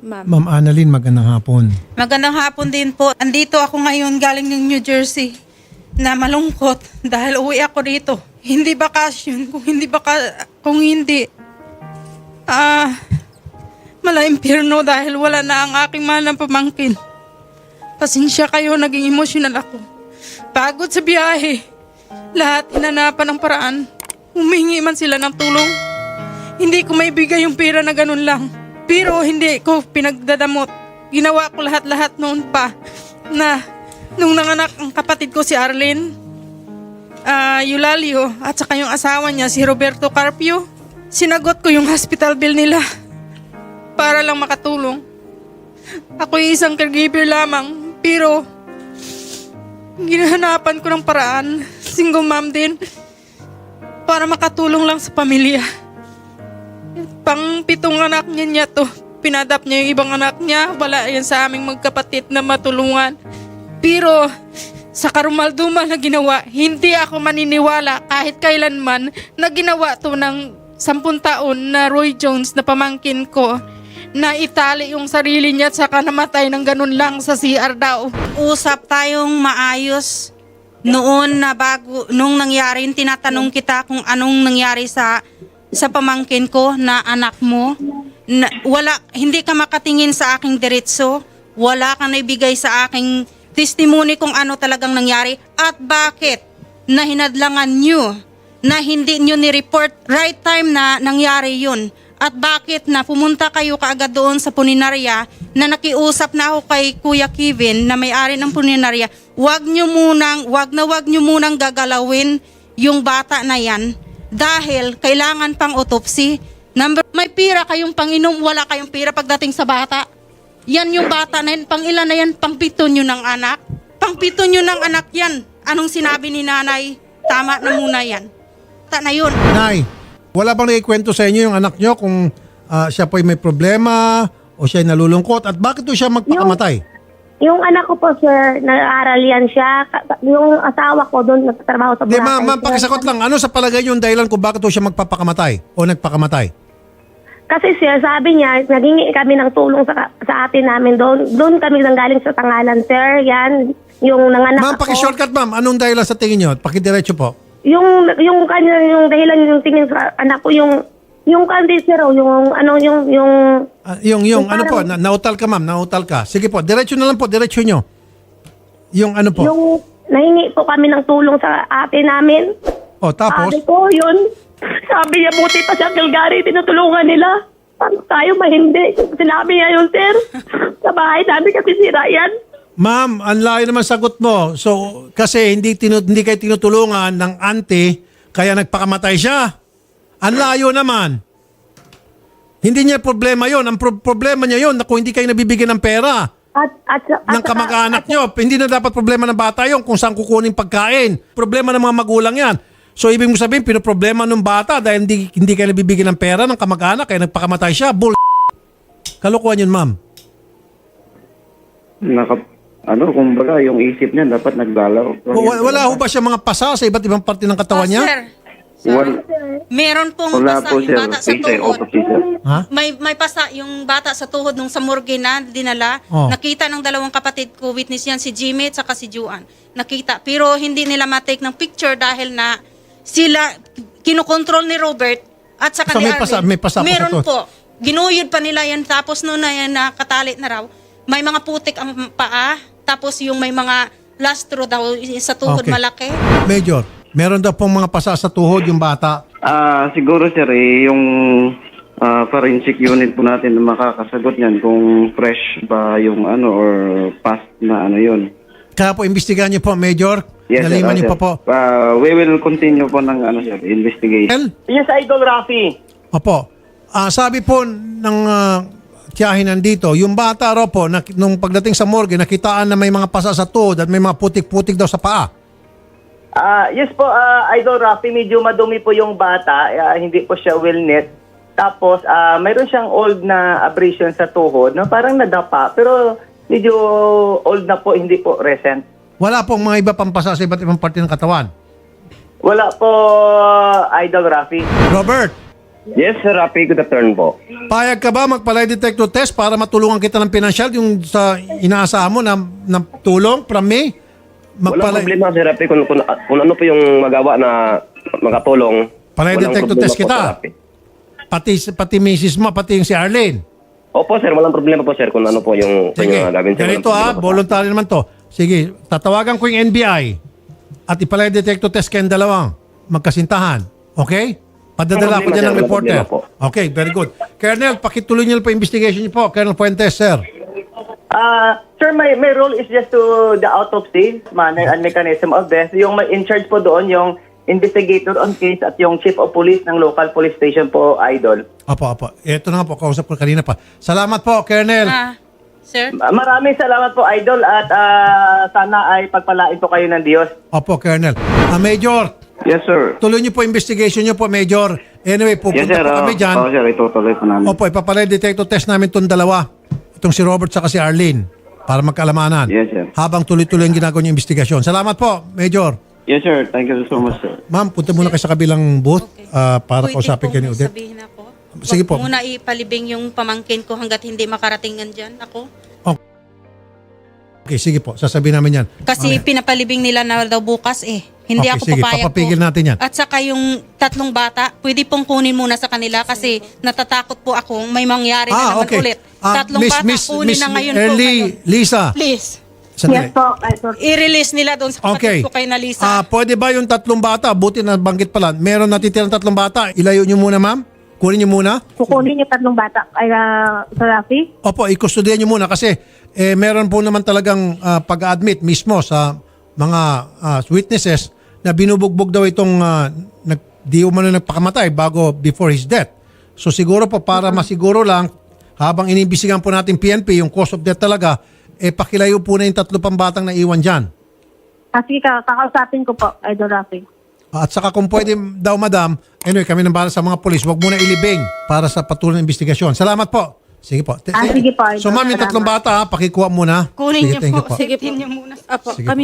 Ma'am. Ma'am Annalyn, magandang hapon. Magandang hapon din po. Andito ako ngayon galing ng New Jersey na malungkot dahil uwi ako dito. Hindi bakasyon, kung hindi, mala-impyerno dahil wala na ang aking mahal na pamangkin. Pasensya kayo, naging emosyonal ako. Pagod sa biyahe. Lahat hinanapan ng paraan. Humingi man sila ng tulong. Hindi ko maibigay yung pera na ganun lang. Pero hindi ko pinagdadamot. Ginawa ko lahat-lahat noon pa na nung nanganak ang kapatid ko si Arlene, Eulalio, at saka yung asawa niya si Roberto Carpio, sinagot ko yung hospital bill nila para lang makatulong. Ako'y isang caregiver lamang, pero ginahanapan ko ng paraan, single mom din, para makatulong lang sa pamilya. Pang-pitong anak niya to. Pinadap niya yung ibang anak niya. Wala yan sa aming magkapatid na matulungan. Pero sa karumaldumal na ginawa, hindi ako maniniwala kahit kailanman na ginawa to ng 10 taon na Roy Jones na pamangkin ko na itali yung sarili niya at saka namatay ng ganun lang sa CR daw. Usap tayong maayos noon na bago, nung nangyari, tinatanong kita kung anong nangyari sa pamangkin ko na anak mo. Na, hindi ka makatingin sa aking diretso, wala kang naibigay sa aking testimony kung ano talagang nangyari at bakit na hinadlangan nyo na hindi nyo ni-report right time na nangyari yun. At bakit na pumunta kayo kaagad doon sa puninarya na nakiusap na ako kay Kuya Kevin na may-ari ng puninarya, wag nyo munang gagalawin yung bata na yan dahil kailangan pang autopsy. May pira kayong panginom, wala kayong pira pagdating sa bata. Yan yung bata na yan, pang ilan na yan, pang 7 nyo ng anak. Pang 7 nyo ng anak yan. Anong sinabi ni nanay? Tama na muna yan. Na yun. Nay, wala bang naikwento sa inyo yung anak nyo kung siya po'y may problema o siya'y nalulungkot at bakit po siya magpakamatay? Yung anak ko po, sir, nag-aaral yan siya. Yung asawa ko doon nagtatrabaho sa Hindi, Boracay. ma'am, pakisagot lang. Ano sa palagay niyo yung dahilan kung bakit po siya magpapakamatay o nagpakamatay? Kasi sir, sabi niya, naghingi kami ng tulong sa atin namin doon. Doon kami nanggaling sa Tangalan, sir. Yan, yung nanganak Ma'am, ako. pakishortcut ma'am. Anong dahilan sa tingin niyo? Pakidiretso po. Yung kanya, yung dahilan yung tingin sa anak ko, yung kandi, sir, yung Yung ano po, nautal ka ma'am, nautal ka. Sige po, diretso na lang po, diretso nyo. Yung ano po. yung nahingi po kami ng tulong sa atin namin. O, tapos? Sabi ko, yun. Sabi niya, buti pa sa Calgary, tinutulungan nila. Paano tayo mahindi? Sinabi niya yun, sir. Sa bahay namin kasi sira yan. Ma'am, ang layo naman sagot mo. So, kasi hindi kayo tinutulungan ng auntie, kaya nagpakamatay siya. Ang layo naman. Hindi niya problema yon. Ang problema niya yon na kung hindi kayo nabibigyan ng pera ng kamag-anak nyo. Hindi na dapat problema ng bata yon kung saan kukunin pagkain. Problema ng mga magulang yan. So, ibig mo sabihin, pinoproblema ng bata dahil hindi kayo nabibigyan ng pera ng kamag-anak kaya nagpakamatay siya. Kalokohan yun, ma'am. Kumbaga, yung isip niya dapat naglalaw. Wala ho ba siya mga pasa sa iba't ibang parte ng katawan niya? Sir, meron pong Wala pasa po, yung sir. bata sa tuhod. Ha? May pasa yung bata sa tuhod nung sa morgue na dinala. Oh. Nakita ng dalawang kapatid ko, witness yan, si Jimmy at saka si Juan. Nakita. Pero hindi nila matake ng picture dahil na sila kinokontrol ni Robert at saka So, ni may pasa Arvin. pa sa Meron tuhod. po. Ginuyod pa nila yan. Tapos noon na yan nakatali na raw. May mga putik ang paa. Tapos yung may mga lastro daw sa tuhod Okay. malaki. Major, meron daw pong mga pasa sa tuhod yung bata. Siguro, sir, yung forensic unit po natin na makakasagot niyan kung fresh ba yung or past na yun. Kaya po, imbestigahan niyo po, Major. Yes, sir. Naliman niyo Sir. pa po. We will continue po ng sir, investigation. Yes, Idol Rafi. Opo. Sabi po ng tiyahin nandito, yung bata raw po, nung pagdating sa morgue, nakitaan na may mga pasa sa tuhod at may mga putik-putik daw sa paa. Yes po, Idol Rafi, medyo madumi po yung bata. Hindi po siya well knit. Tapos, mayroon siyang old na abrasion sa tuhod na parang nadapa. Pero medyo old na po, hindi po recent. Wala pong mga iba pang pasa sa iba't ibang parte ng katawan. Wala po, Idol Rafi. Robert, Yes, Sir Rafi, good afternoon po. Payag ka ba magpa-lie detector test para matulungan kita ng pinansyal yung sa inaasahan mo na tulong from me? Walang problema, Sir Rafi, kung ano po yung magawa na makatulong. Pa-lie Walang detector problema test po, kita. Sir Rafi. Pati misis mo, pati yung si Arlene. Opo, sir, walang problema po, sir, kung ano po yung Sige, gagawin, sir. ganito Walang problema po, sir. voluntary naman to. Sige, tatawagan ko yung NBI at ipalay detector test kayong dalawang magkasintahan. Okay? Padadala ko Walang dyan ng problema, sir. reporter. Walang problema Okay, very good. Colonel, pakituloy niyo po investigation niyo po. Colonel Fuentes, sir. Sir, my role is just to the autopsy manner and mechanism of death. Yung in charge po doon, yung investigator on case at yung chief of police ng local police station po, Idol. Opo. Ito na nga po, kausap ko kanina pa. Salamat po, Colonel. Sir? Maraming salamat po, Idol, at sana ay pagpalain po kayo ng Diyos. Opo, Colonel. Major, Yes, sir. tuloy niyo po investigation niyo po, Major. Anyway, Yes, pupunta sir. po kami dyan. Sir, itutuloy po namin. Opo, ipapalay detector test namin itong dalawa. Itong si Robert saka si Arlene para magkalamanan. Yes, sir. Habang tuloy-tuloy ang ginagawa niyo investigasyon. Salamat po, Major. Yes, sir. Thank you so much, sir. Ma'am, punta muna kayo sa kabilang booth para Pwede kausapin po kayo ni Odette. sabihin ako. Sige po. Wag muna ipalibing yung pamangkin ko hanggat hindi makarating dyan ako. Okay, sige po. Sasabihin namin yan. Kasi pinapalibing nila na daw bukas eh. Hindi Okay, ako sige. papayag Papapigil po. natin yan. At saka yung 3 bata, pwede pong kunin muna sa kanila kasi natatakot po ako may mangyari na naman ulit. 3 bata, kunin na ngayon po. Early, Lisa. Please, Sandali. Yes po, Idol. i-release nila doon sa Okay. kapatid ko kay Nalisa. Pwede ba yung 3 bata? Buti na banggit pala. Meron natitirang 3 bata. Ilayo nyo muna, ma'am. Kunin nyo muna. Kukunin yung 3 bata ay Sir Rafi. Opo, ikustodiyan nyo muna kasi meron po naman talagang pag-admit mismo sa mga witnesses na binubugbog daw itong di umano nagpakamatay before his death. So siguro po para masiguro lang habang inimbisigan po natin PNP yung cause of death talaga, pakilayo po na yung 3 pang batang naiwan dyan. Sige, kakausapin ko po, Idol Rafi. At saka kung pwede daw, madam, anyway, kami nang bahala sa mga polis, wag muna ilibing para sa patuloy na investigasyon. Salamat po. Sige po. Sige po, Idol. So ma'am, yung 3 bata, pakikuha muna. Kunin Sige, niyo thank you po. Sige po. Niyo muna. Apo, Sige kami